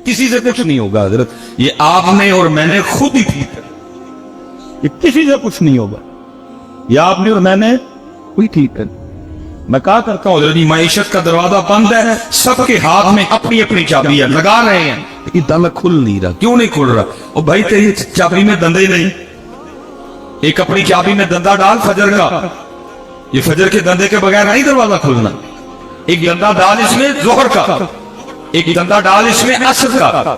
किसी से कुछ नहीं होगा हजरत, ये आपने और मैंने खुद ही ठीक है, ये किसी से कुछ नहीं होगा, ये आपने और मैंने कोई ठीक है। मैं कहा करता हूँ हजरत, माईशत का दरवाजा बंद है, सबके हाथ में अपनी अपनी चाबी है, लगा रहे हैं, लेकिन ताला खुल नहीं रहा। क्यों नहीं खुल रहा? और भाई तेरी चाबी में दंदे नहीं, एक अपनी चाबी में दंदा डाल फजर का, ये फजर के दंदे के बगैर नहीं दरवाजा खुलना। एक दंदा डाल इसमें जोहर का, एक दंदा डाल इसमें असर का,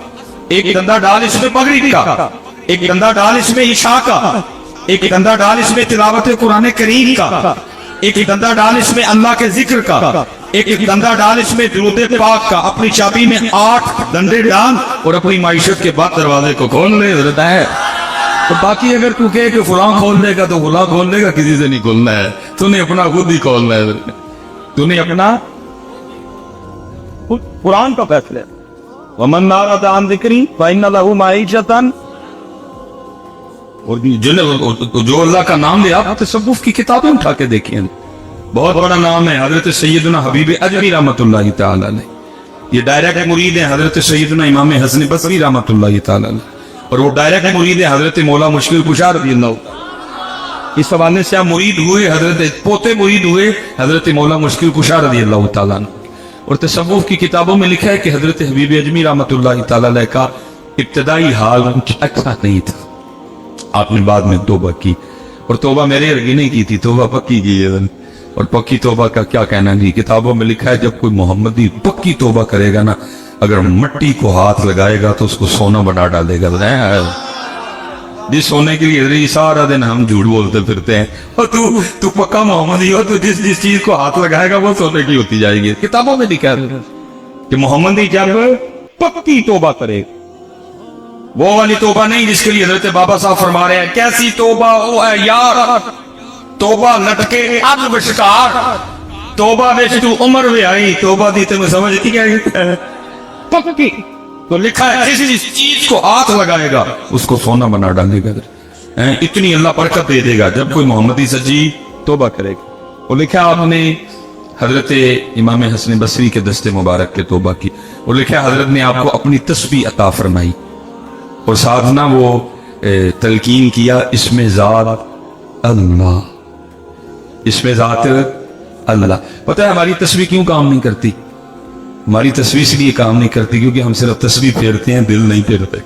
एक दंदा डाल इसमें मगरिब का, एक दंदा डाल इसमें इशा का, एक दंदा डाल इसमें तिलावत कुरान करीम का, एक दंदा डाल इसमें अल्लाह के जिक्र का, एक दंदा डाल इसमें दुरूद पाक का। अपनी चाबी में 8 दंडे डाल और अपनी माईशत के बाद दरवाजे को खोल ले रहता है। तो बाकी अगर तू कहे कि फलां खोल देगा तो फलां खोल देगा, किसी से नहीं खोलना है, तूने अपना खुद ही खोलना है, तूने अपना कुरान का फैसला। वमन नारद अन ज़िक्री फ़इन्न लहू मईशतन, और जो अल्लाह का नाम ले, आप तसव्वुफ की किताबें उठा के देखिए, बहुत बड़ा नाम है हजरत सैयदना हबीब अजमी रहमतुल्लाहि तआला अलैह। ये डायरेक्ट मुरीद है हजरत सैयदना इमाम हसन बसरी रहमतुल्लाहि तआला अलैह, और वो डायरेक्ट मुरीद है हजरत मौला मुश्किल कुशा रज़ियल्लाहु। इस हवाले से आप मुरीद हुए, हजरत पोते मुरीद हुए हजरत मौला मुश्किल कुशा रज़ियल्लाहु तआला। और तसव्वुफ की किताबों में लिखा है कि हजरत हबीब अजमी रहमतुल्लाहि तआला अलैह का इब्तदाई हाल अच्छा नहीं था, आपने बाद में तौबा की, और तौबा मेरे अर्गी नहीं की थी, तौबा पक्की की है। और पक्की तौबा का क्या कहना जी, किताबों में लिखा है जब कोई मोहम्मदी पक्की तौबा करेगा ना, अगर मट्टी को हाथ लगाएगा तो उसको सोना बना डालेगा। जिस सोने के लिए सारा दिन हम झूठ बोलते फिरते हैं, और तू पक्का मोहम्मदी हो तो जिस चीज को हाथ लगाएगा वो सोने की होती जाएगी। किताबों में लिखा है कि मोहम्मदी जब पक्की तौबा करेगा, वो वाली तौबा नहीं जिसके लिए हजरत बाबा साहब फरमा रहे हैं, कैसी तौबा हो है यार, तौबा लटके अग विशकार, तौबा विच तू उम्र भी आई, तौबा दी तुम्हें समझती क्या है पक्की। तो लिखा है जिस चीज को हाथ लगाएगा उसको सोना बना डालेगा, इतनी अल्लाह बरकत दे देगा जब कोई मोहम्मदी सच्ची तौबा करेगा। और लिखा आपने हजरत इमाम हसन बसरी के दस्ते मुबारक के तौबा की, और लिखा हजरत ने आपको अपनी तस्बीह अता फरमाई, और साथ ना वो तलकीन किया इसमें ज़ात अल्लाह, इसमें ज़ात अल्लाह। पता है हमारी तस्बीह क्यों काम नहीं करती? हमारी तस्बीह इसलिए काम नहीं करती क्योंकि हम सिर्फ तस्बीह फेरते हैं, दिल नहीं फेरते।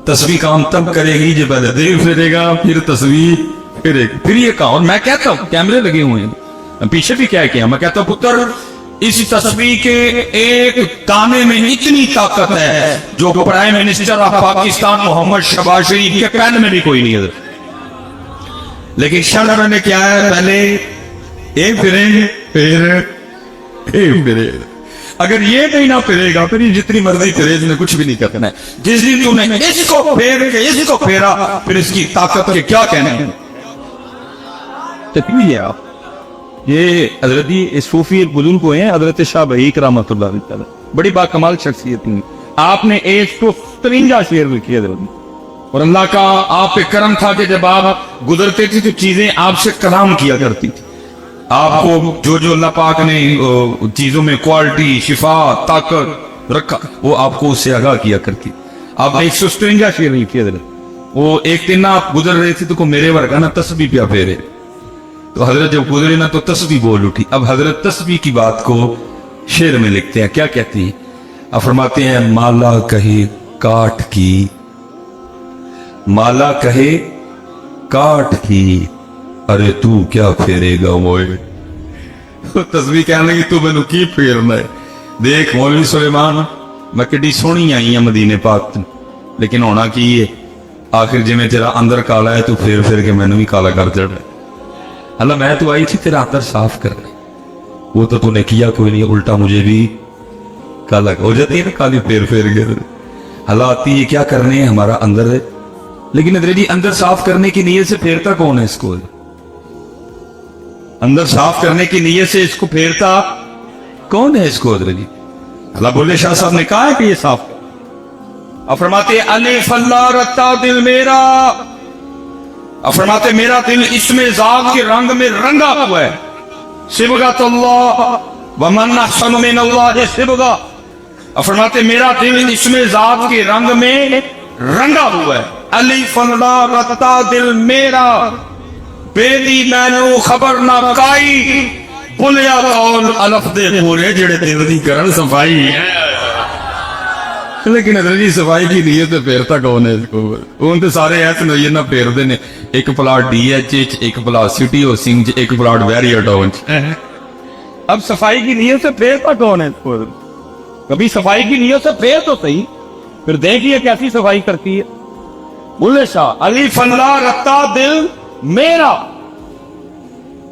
तस्बीह काम तब करेगी जब पहले दिल फेरेगा, फिर तस्बीह फेरेगी, फिर ये काम। और मैं कहता हूँ कैमरे लगे हुए हैं, पीछे भी क्या किया, मैं कहता हूँ पुत्र इस तस्बीह के एक दाने में इतनी ताकत है जो prime minister of Pakistan Mohammad Shahbaz Sharif के पेन में भी कोई नहीं है। लेकिन शर्म ने क्या है, पहले एक फिरे फिर एक फिरे, अगर ये नहीं ना फिरेगा फिर जितनी मर्जी फिरे, इसने कुछ भी नहीं करना है। जिस दिन तूने इसको फेर के इसको फेरा, फिर इसकी ताकत के क्या कहने हैं। ये हजरत सूफी बुजुर्ग को हैं हजरत शाह बहीक रहमतुल्लाह अलैह, बड़ी बाकमाल शख्सियत थी। आपने 153 शेर लिखे और अल्लाह का आप पे करम था कि जब आप गुजरते थे तो चीजें आपसे कलाम किया करती थी। आपको जो अल्लाह पाक ने चीजों में क्वालिटी, शिफा, ताकत रखा, वो आपको उससे आगाह किया करती। आपने 153 शेर लिखे, वो एक दिन आप गुजर रहे थे तो को मेरे वर्गा ना तस्बीह पिया फेरे, तो हजरत जब गुजरे ना तो तस्बीह बोल उठी। अब हजरत तस्बीह की बात को शेर में लिखते हैं, क्या कहते हैं? अब फरमाते हैं माला कहे काट की, माला कहे काट की, अरे तू क्या फेरेगा मोए। तस्बीह कहने लगी तू मैनू की फेरना है। देख मौलवी सुलेमान, मैं किड्डी सोहनी आई हां मदीने पाक, लेकिन होना की है, आखिर जिवें तेरा अंदर काला है तू फेर फेर के मैनू भी काला कर देना। अल्लाह मैं तो आई थी तेरा अंदर साफ करने, वो तो तूने किया कोई नहीं, उल्टा मुझे भी काला हो जाती है ना, काली फेर फेर के। अल्लाह आती है क्या करने है, हमारा अंदर है, लेकिन अदरे जी अंदर साफ करने की नीयत से फेरता कौन है इसको? अंदर साफ करने की नीयत से इसको फेरता कौन है इसको? अदरे जी अल्लाह बुल्ले शाह साहब ने कहा है कि ये साफ। अब फरमाते अलिफ अल्लाह रत्ता दिल मेरा, अब फरमाते मेरा दिल इसमें ज़ात के रंग में रंगा हुआ है। सिबगतुल्लाह व मन अहसन मिनल्लाह सिबगा, अब फरमाते मेरा दिल इसमें जात के रंग में रंगा हुआ है, अली फनला रत्ता दिल मेरा, बेदी मैनू खबर ना काई, पुलिया कौल अलफ दे पूरे जेड़े दिल दी करन सफाई है। लेकिन अगर जी सफाई की नीयत तो फेरता कौन है इसको? उन तो सारे ऐसे नोइए ना फेरते ने, एक प्लाट DH, एक प्लाट सिटी हाउसिंग, एक प्लाट वैरियर टाउन। अब सफाई की नीयत से फेरता कौन है इसको? कभी सफाई की नीयत से फेर तो सही, फिर देखिए कैसी सफाई करती है। बुल्ले शाह अली फल्ला रत्ता दिल मेरा,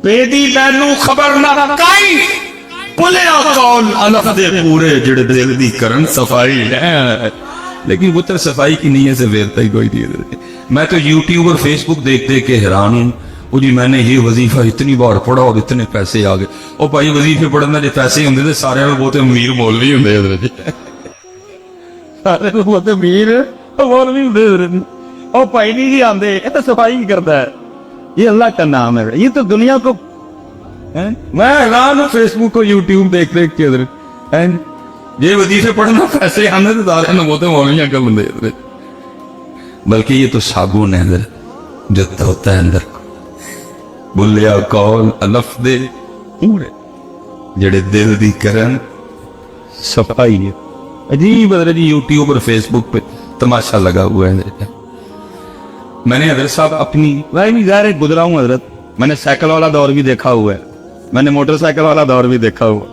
बेदी मैनू खबर ना काई, पुलिया कौल अलफ दे पूरे जेड़े दिल दी करन सफाई है। लेकिन पुत्र सफाई की नीयत से फेरता ही कोई नहीं। मैं तो यूट्यूब और फेसबुक देख देख के हैरान हूँ। वो जी मैंने ये वजीफा इतनी बार पढ़ा और इतने पैसे आ गए। ओ भाई वजीफे पढ़ने जो पैसे होंगे तो सारे बहुत अमीर मौलवी होंगे, सारे बहुत अमीर मौलवी होंगे। ओ भाई नहीं जी आंदे, ये तो सफाई ही करता है, ये अल्लाह का नाम है। ये तो दुनिया को मैं हैरान हूँ फेसबुक को यूट्यूब देख देख के इधर ये वजीफे पढ़ना पैसे आने तो सारे बहुत मौलवी का बंदे। बल्कि ये तो साबुन है अंदर जो होता है अंदर को, बुलिया कौल अलफ दे पूरे जेड़े दिल दी करन सफाई है। अजीब अदर जी यूट्यूब और फेसबुक पे तमाशा लगा हुआ है। मैंने हजरत साहब अपनी मैं भी ज़ाहिर गुजरा हूँ हजरत, मैंने साइकिल वाला दौर भी देखा हुआ है, मैंने मोटरसाइकिल वाला दौर भी देखा हुआ।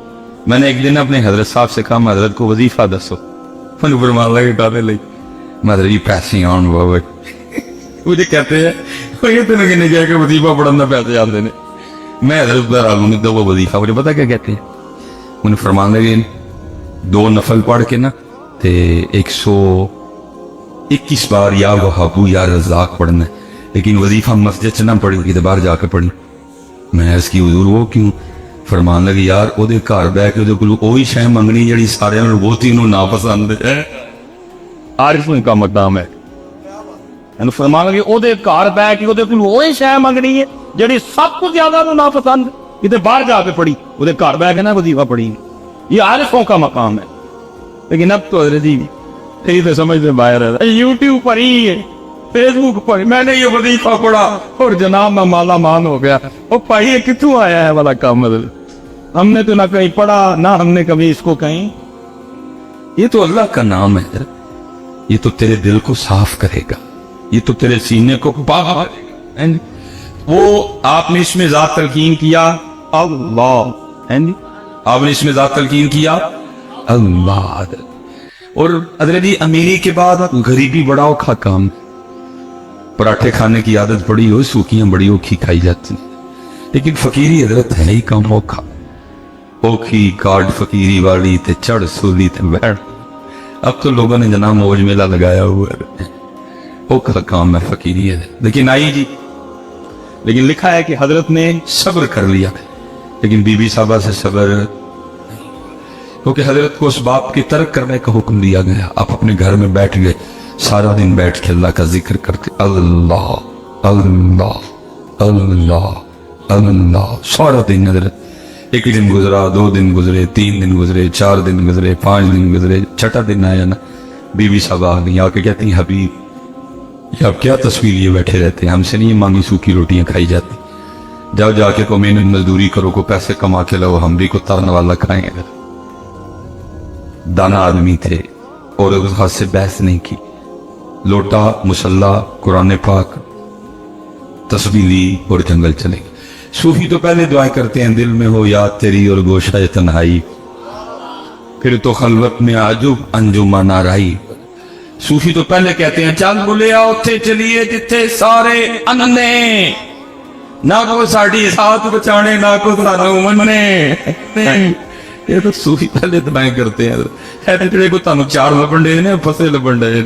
मैंने एक दिन अपने हजरत साहब से कहा हजरत को वजीफा दसो, मैंने फरमान लगे डाले लगी मदर जी पैसे आन बाबा मुझे कहते हैं ये तेन किन्ने कह के वजीफा पढ़ने पैसे आते हैं। मैं हजरत दो वजीफा, मुझे पता क्या कहते हैं, मुझे फरमान लगे 2 नफल पढ़ के ना ते 121 बार या वहाबू या रज़ाक पढ़ना है, लेकिन वजीफा मस्जिद च ना पढ़ी तो बाहर जाकर पढ़ी। मैं इसकी हुजूर वो क्यों? फरमान लगे यार ओदे घर बह के ओदे कोल ओही शै मंगनी जिहड़ी सारियां नूं बहुती नूं ना पसंद है। आरिफों का मकाम है। फरमान लगे ओदे घर बह के ओदे कोल ओही शै मंगनी है जिहड़ी सब कुछ ज्यादा नूं ना पसंद, इधर बाहर जाके पढ़ी, ओदे घर बह के ना वजीफा पढ़ी। ये आरिफों का मकाम है। लेकिन अब तो हजरत जी यही तो समझ में बाहर है, यूट्यूब पर ही है, फेसबुक पर मैंने ये वजीफा पढ़ा और जनाब मैं माला मान हो गया। ओ भाई ये कितों आया है वाला काम? हमने तो ना कहीं पढ़ा ना हमने कभी इसको कहीं। ये तो अल्लाह का नाम है, ये तो तेरे दिल को साफ करेगा, ये तो तेरे सीने को पाक करेगा। वो आपने इसमें जात तलकीन किया अल्लाह, आपने इसमें जात तलकीन किया अल्लाह। और हजरत जी अमीरी के बाद गरीबी बड़ा औखा काम, पराठे खाने की आदत बड़ी हो, सूखियां बड़ी औखी खाई जाती, लेकिन फकीरी हजरत है ही कम औखा। औखी काट फकीरी वाली ते चढ़ सूली ते बैठ। अब तो लोगों ने जनाब मौज मेला लगाया हुआ है, औखा काम है फकीरी है। लेकिन आई जी, लेकिन लिखा है कि हजरत ने सब्र कर लिया, लेकिन बीबी साहबा से सब्र, क्योंकि हजरत को उस बाप की तर्क करने का हुक्म दिया गया। आप अपने घर में बैठ गए, सारा दिन बैठ के अल्लाह का जिक्र करते अल्लाह अल्लाह अल्लाह अल्लाह सारा दिन। हजरत एक दिन गुजरा, 2 दिन गुजरे, 3 दिन गुजरे, 4 दिन गुजरे, 5 दिन गुजरे, छठा दिन आया ना, बीबी साहब आ गई, आके कहती हबीब ये आप क्या तस्वीर लिए बैठे रहते हैं, हमसे नहीं मांगी सूखी रोटियां खाई जाती, जाओ जाके को मेहनत मजदूरी करो, को पैसे कमा के लो, हम भी को तारने वाला खाएंगे। दाना आदमी थे और उस हाथ से बहस नहीं की, लोटा मुसल्ला कुरान पाक तस्बीह ली और जंगल चले गए। सूफी तो पहले दुआएं करते हैं दिल में हो याद तेरी और गोशा तन्हाई, फिर तो खलवत में आजुब अंजुमा नाराई। सूफी तो पहले कहते हैं चल बुलिया उत्थे चलिए जिथे सारे अन्ने, ना को साड़ी साथ बचाने ना को सानू मन्ने। ये तो सूफी पहले दुआएं करते हैं, तेरे को तानू 4 लबन डे ने फसे लबन डे,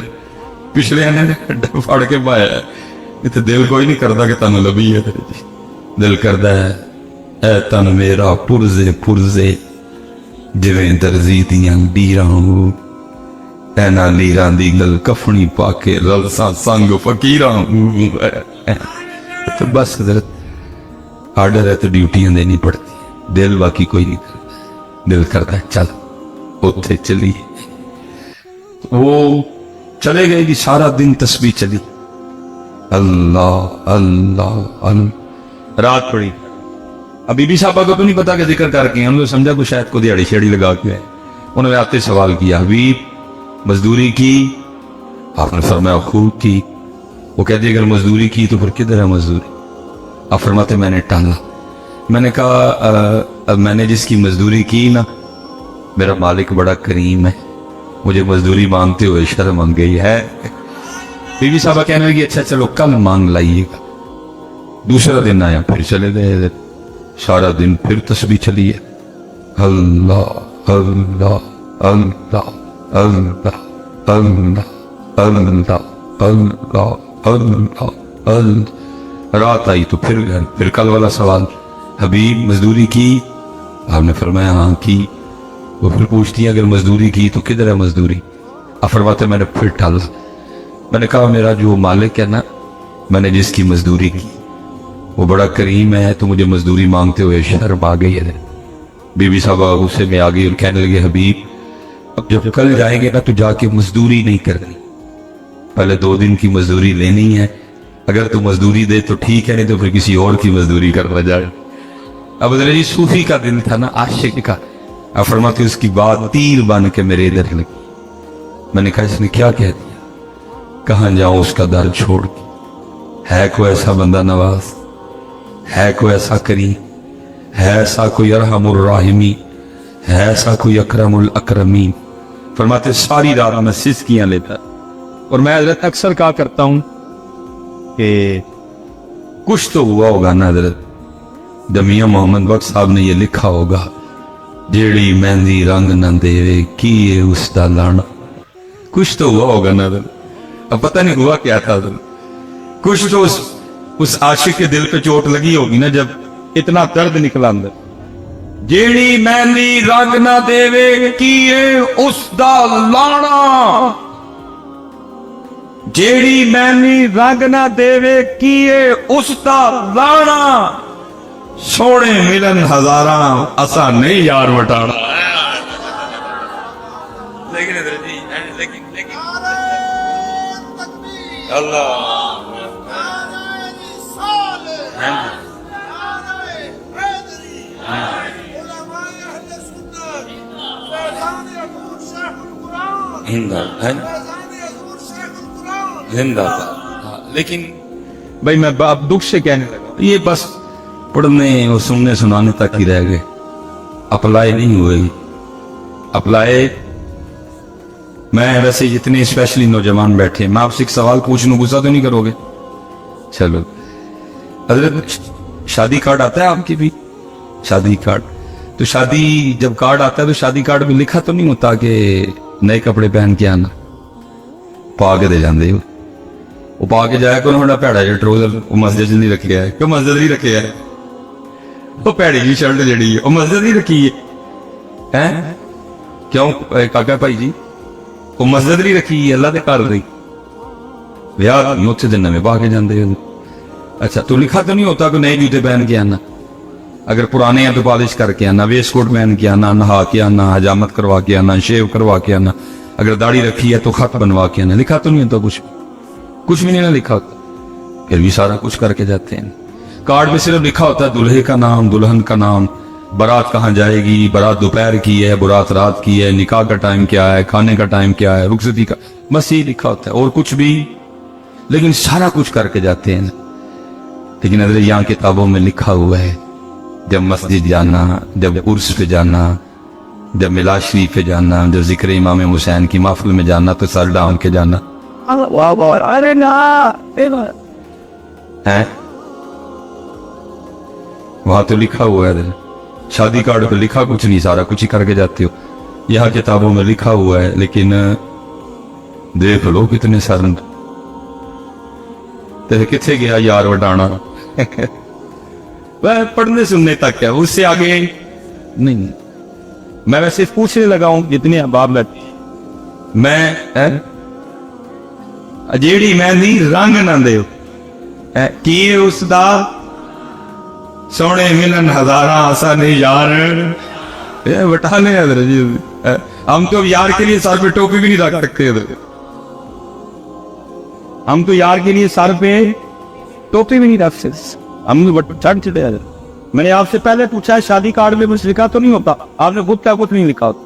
पिछले ने फाड़ के पाया, इतने दिल कोई नहीं करता कि तानू लभी है, दिल करता है ऐ तन मेरा पुरजे पुरजे जिवें दर्जी दियां लीरां, ऐना लीरां दी गल कफनी पाके रलसा संग फकीरां। तो बस हजरत आर्डर है तो ड्यूटियां देनी पड़ती, दिल बाकी कोई नहीं करता, दिल करता है चल उत्थे चलिए। وہ چلے گئے کہ سارا دن تسبیح چلی، اللہ اللہ اللہ، رات پڑی۔ اب بی بی صاحبہ کو تو نہیں پتا کہ ذکر کر کے، ہم نے سمجھا کہ شاید کو دیہڑی شیڑی لگا کے ہے۔ انہوں نے آتے سوال کیا، حبیب مزدوری کی؟ آپ نے فرمایا خوب کی۔ وہ کہتے اگر مزدوری کی تو پھر کدھر ہے مزدوری؟ آپ فرماتے میں نے ٹالا۔ میں نے کہا میں نے جس کی مزدوری کی نا، میرا مالک بڑا کریم ہے، مجھے مزدوری مانگتے ہوئے شرم آ گئی ہے۔ بی بی صاحبہ کہنے لگی اچھا چلو کل مانگ لائیے گا۔ دوسرا دن آیا، پھر چلے گئے، سارا دن پھر تسبیح چلی ہے، اللہ اللہ اللہ اللہ اللہ اللہ اللہ اللہ اللہ۔ رات آئی تو پھر کل والا سوال، حبیب مزدوری کی؟ آپ نے فرمایا ہاں کی۔ وہ پھر پوچھتی ہیں اگر مزدوری کی تو کدھر ہے مزدوری؟ آپ فرماتے میں نے پھر ٹالا۔ میں نے کہا میرا جو مالک ہے نا، میں نے جس کی مزدوری کی وہ بڑا کریم ہے، تو مجھے مزدوری مانگتے ہوئے شرم آ گئی ہے۔ بی بی صاحبہ غصے میں آ گئی اور کہنے لگے حبیب اب جب کل جائیں گے نا تو جا کے مزدوری نہیں کرنی، پہلے 2 دن کی مزدوری لینی ہے، اگر تو مزدوری دے تو ٹھیک ہے، نہیں تو پھر کسی اور کی مزدوری کرنا جائے۔ اب ذرا جی صوفی کا دل تھا نا، عاشق کا، اب فرماتے اس کی بات تیر بن کے میرے ادھر لگی۔ میں نے کہا اس نے کیا کہہ دیا؟ کہاں جاؤں اس کا در چھوڑ کے؟ ہے کوئی ایسا بندہ نواز، ہے کوئی ایسا کریم، ہے ایسا کوئی ارحم الراحمی، ہے ایسا کوئی اکرم الاکرمین؟ فرماتے ساری رات میں سسکیاں لیتا، اور میں حضرت اکثر کہا کرتا ہوں کہ کچھ تو ہوا ہوگا نا حضرت، جب میاں محمد بخش صاحب نے یہ لکھا ہوگا جیڑی مہندی رنگ نہ دے کیے اس دا لانا، کچھ تو ہوا ہوگا نا حضرت۔ اب پتہ نہیں ہوا کیا تھا حضرت، کچھ تو اس عاشق کے دل پہ چوٹ لگی ہوگی نا جب اتنا درد نکلا اندر۔ جیڑی مہندی رنگ نہ دے کیے اس دا لانا، جیڑی مہندی رنگ نہ دے کیے اس دا لانا، سونے ملن ہزاراں اسا نہیں یار وٹانا۔ لیکن اللہ لیکن بھائی میں اب دکھ سے کہنے لگا، یہ بس پڑھنے اور سننے سنانے تک ہی رہ گئے، اپلائی نہیں ہوئے۔ اپلائی میں ویسے جتنے اسپیشلی نوجوان بیٹھے، میں آپ سے ایک سوال پوچھ لوں، غصہ تو نہیں کرو گے؟ چلو حضرت شادی کارڈ آتا ہے آپ کی بھی؟ شادی کارڈ تو شادی جب کارڈ آتا ہے تو شادی کارڈ میں لکھا تو نہیں ہوتا کہ نئے کپڑے پہن کے آنا؟ پا کے دے جاندے ہو، وہ پا کے جایا کرو بڑا پیڑا جا ٹروزر، وہ مسجد نہیں رکھے ہے، کیوں مسجد نہیں رکھے ہے؟ وہ پیڑی جی شرٹ جڑی ہے وہ مسجد نہیں رکھی ہے، کیوں کاکا بھائی جی وہ مسجد نہیں رکھی ہے، اللہ دے کار رہی یار اتنے دن میں پا کے جاندے ہو۔ اچھا تو لکھا تو نہیں ہوتا کہ نئے جوتے پہن کے آنا، اگر پرانے ہیں تو پالش کر کے آنا، ویسٹ کوٹ پہن کے آنا، نہا کے آنا، حجامت کروا کے آنا، شیو کروا کے آنا، اگر داڑھی رکھی ہے تو خط بنوا کے آنا، لکھا تو نہیں ہوتا کچھ بھی نہیں نہ لکھا ہوتا، پھر بھی سارا کچھ کر کے جاتے ہیں۔ کارڈ میں صرف لکھا ہوتا ہے دلہے کا نام، دلہن کا نام، بارات کہاں جائے گی، بارات دوپہر کی ہے، بارات رات کی ہے، نکاح کا ٹائم کیا ہے، کھانے کا ٹائم کیا ہے، رخصتی کا، بس یہ لکھا ہوتا ہے اور کچھ بھی، لیکن سارا کچھ کر کے جاتے ہیں۔ لیکن حضرت یہاں کتابوں میں لکھا ہوا ہے جب مسجد جانا، جب عرس پہ جانا، جب میلاد شریف پہ جانا، جب ذکر امام حسین کی محفل میں جانا تو سر ڈھانپ کے جانا ہے، وہاں تو لکھا ہوا ہے۔ شادی کارڈ پہ لکھا کچھ نہیں، سارا کچھ ہی کر کے جاتے ہو۔ یہاں کتابوں میں لکھا ہوا ہے، لیکن دیکھ لو کتنے سرند کتنے گیا یار وٹانا پڑھنے سننے تک ہے، اس سے آگے نہیں۔ میں ویسے پوچھنے لگا ہوں جتنے احباب بیٹھے، میں جیڑی مہندی رنگ نہ دے کیے اس دا سونے ملن ہزاراں اسا نہیں یار وٹانے حضرت جی हम तो यार के लिए सर पे टोपी भी नहीं रख सकते इधर, हम तो यार के लिए सर पे टोपी भी नहीं रख सकते, हम चढ़ चुके हैं। मैंने आपसे पहले पूछा है शादी कार्ड में कुछ लिखा तो नहीं होता, आपने खुद क्या कुछ नहीं लिखा होता,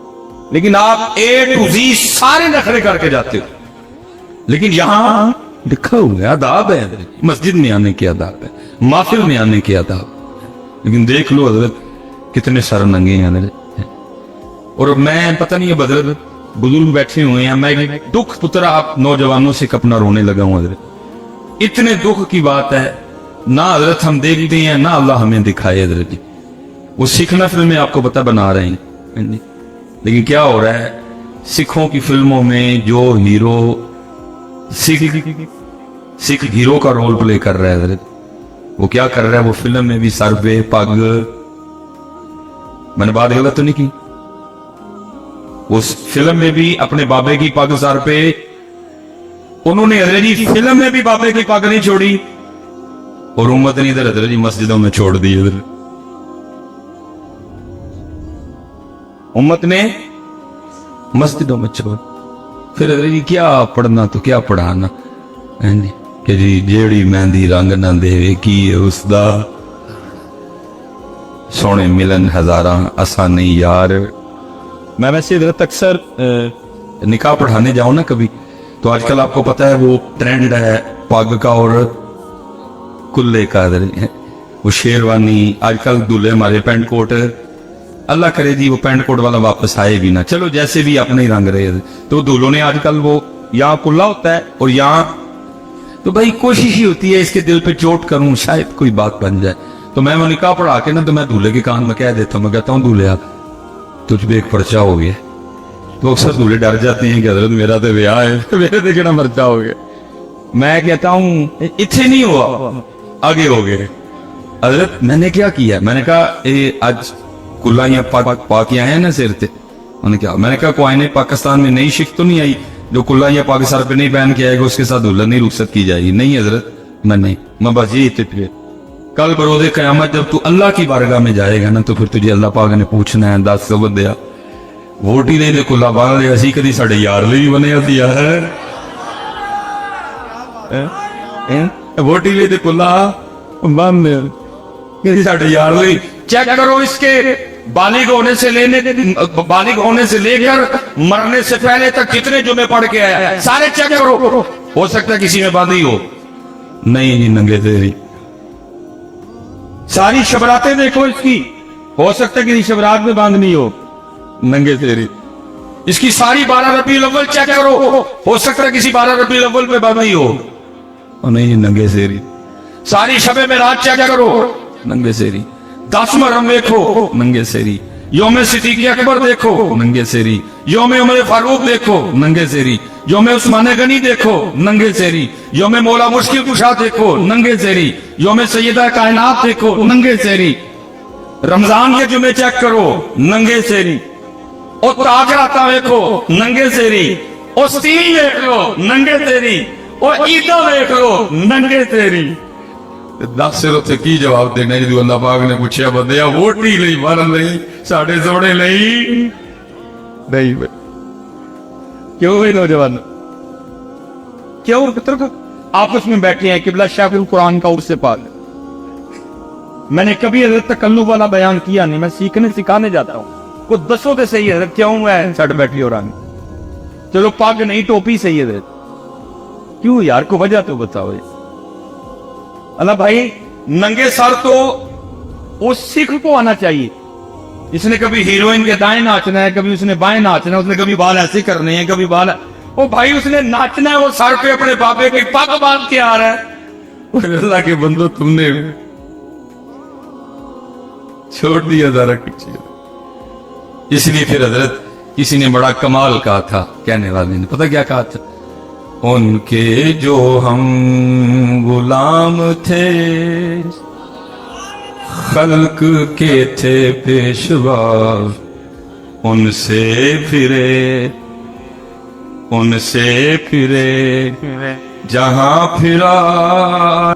लेकिन आप A to Z सारे नखरे करके जाते हो। लेकिन यहाँ लिखा हुआ है, आदाब है, मस्जिद में आने की आदाब है, महफिल में आने की आदाब। लेकिन देख लो हजरत कितने सर नंगे हैं। और मैं पता नहीं है बदल बुजुर्ग बैठे हुए हैं, मैं दुख पुतरा आप नौजवानों से अपना रोने लगा हूं हजरत। इतने दुख की बात है ना हजरत, हम देखते हैं ना अल्लाह हमें दिखाए हजरत जी। वो सिखना फिल्में आपको पता बना रहे हैं, लेकिन क्या हो रहा है सिखों की फिल्मों में जो हीरो सिख हीरो का रोल प्ले कर रहा है हजरत, वो क्या कर रहा है, वो फिल्म में भी सर पे पग, मैंने बात गलत तो नहीं की, उस फिल्म में भी अपने बाबे की पग सर पे, उन्होंने हजरत जी फिल्म में भी बाबे की पग नहीं छोड़ी, और उम्मत ने इधर हजरत जी मस्जिदों में छोड़ दी। इधर उम्मत ने मस्जिदों में छोड़, फिर हजरत जी क्या पढ़ना तो क्या पढ़ाना कि जी जेड़ी मेहंदी रंग ना देवे की उसदा, सोने मिलन हजारा असा नहीं यार। मैं वैसे हजरत अक्सर निकाह पढ़ाने जाऊं ना कभी, तो आजकल आपको पता है वो ट्रेंड है पग का और कुल्ले का, वो शेरवानी, आजकल दूल्हे हमारे पैंट कोट, अल्लाह करे जी वो पैंट कोट वाला वापस आए भी ना, चलो जैसे भी अपने ही रंग रहे। तो दूल्हों ने आजकल वो यहाँ कुल्ला होता है और यहाँ, तो भाई कोशिश ही होती है इसके दिल पे चोट करूं शायद कोई बात बन जाए। तो मैं वो निकाह पढ़ा के ना, तो मैं दूल्हे के कान में कह देता हूं, मैं कहता हूँ दूल्हे आप तुझ पे एक पर्चा हो गया। तो अक्सर दूल्हे डर जाते हैं कि हजरत मेरा तो ब्याह है, मेरे तो क्या पर्चा हो गया। मैं कहता हूँ इतने नहीं हुआ, आगे हो गए। हजरत मैंने क्या किया, मैंने कहा आज कुल्ला या पा के आए हैं ना सिर पे, उन्होंने क्या, मैंने कहा कोई नहीं, पाकिस्तान में नई शिफ्ट तो नहीं आई जो कुल्ला या पाक सर पे नहीं पहन के आएगा उसके साथ दुल्हन नहीं रुखसत की जाएगी। नहीं हजरत मैं बस ये टिप्पी, कल बरोज़े क़यामत जब तू अल्लाह की बारगाह में जाएगा ना, तो फिर तुझे अल्लाह पाक ने पूछना है 10 सब दिया वोटी नहीं दे कुल्ला बांध लिया सी कदी साढ़े यार भी बने दिया है, वोटी ले दे कुल्ला बांध कदी साढ़े यार भी। चेक करो इसके बालिग होने से लेकर मरने से पहले तक कितने जुमे पढ़ के आया, सारे चेक करो, हो सकता है किसी में बांधी हो। नहीं जी नंगे तेरी, सारी शबरातें देखो इसकी, हो सकता है किसी शबरात में बांधनी हो, नंगे तेरी। इसकी सारी 12 रबीउल अव्वल चेक करो, हो सकता है किसी 12 रबीउल अव्वल में बांधनी हो। नहीं नंगे तेरी। सारी शबे में रात चेक करो, नंगे तेरी। 10 मुहर्रम देखो, नंगे सेरी। योम सिद्दीक़ अकबर देखो, नंगे सेरी। योम उमर फारूक देखो, नंगे सेरी। योम उस्मान गनी देखो, नंगे सेरी। योम मौला मुश्किल कुशा देखो, नंगे सेरी। योम सैयदा कायनात देखो, नंगे सेरी। रमजान के जुमे चेक करो, नंगे सेरी। और ताकराता देखो, नंगे सेरी। और सीरी देख लो, नंगे सेरी। और ईदा देख लो, नंगे सेरी। दस सिर उत्थे की जवाब देना जी, अल्लाह पाक ने पूछा बंदे वोटी नहीं मरन नहीं साढ़े सोने नहीं क्यों भाई नौजवान, क्यों आपस में बैठे हैं किबला शाफिल कुरान का उससे पाक। मैंने कभी हजरत तकल्लुब वाला बयान किया नहीं, मैं सीखने सिखाने जाता हूँ, कुछ दसो तो सही है क्यों है सट बैठी हो रहा, चलो पग नहीं टोपी सही है, क्यों यार को वजह तो बताओ। अल्लाह भाई नंगे सर तो उस सिख को आना चाहिए, इसने कभी हीरोइन के दाएं नाचना है, कभी उसने बाएं नाचना है, उसने कभी बाल ऐसे करने हैं, कभी बाल, ओ भाई उसने नाचना है, वो सर पे अपने बाबे के पग बांध के आ रहा है। अल्लाह के बंदो तुमने छोड़ दिया जरा कुछ। इसलिए फिर हजरत किसी ने बड़ा कमाल कहा था, कहने वाले ने पता क्या कहा था, उनके जो हम गुलाम थे खल्क के थे पेशवा, उनसे फिरे जहां फिरा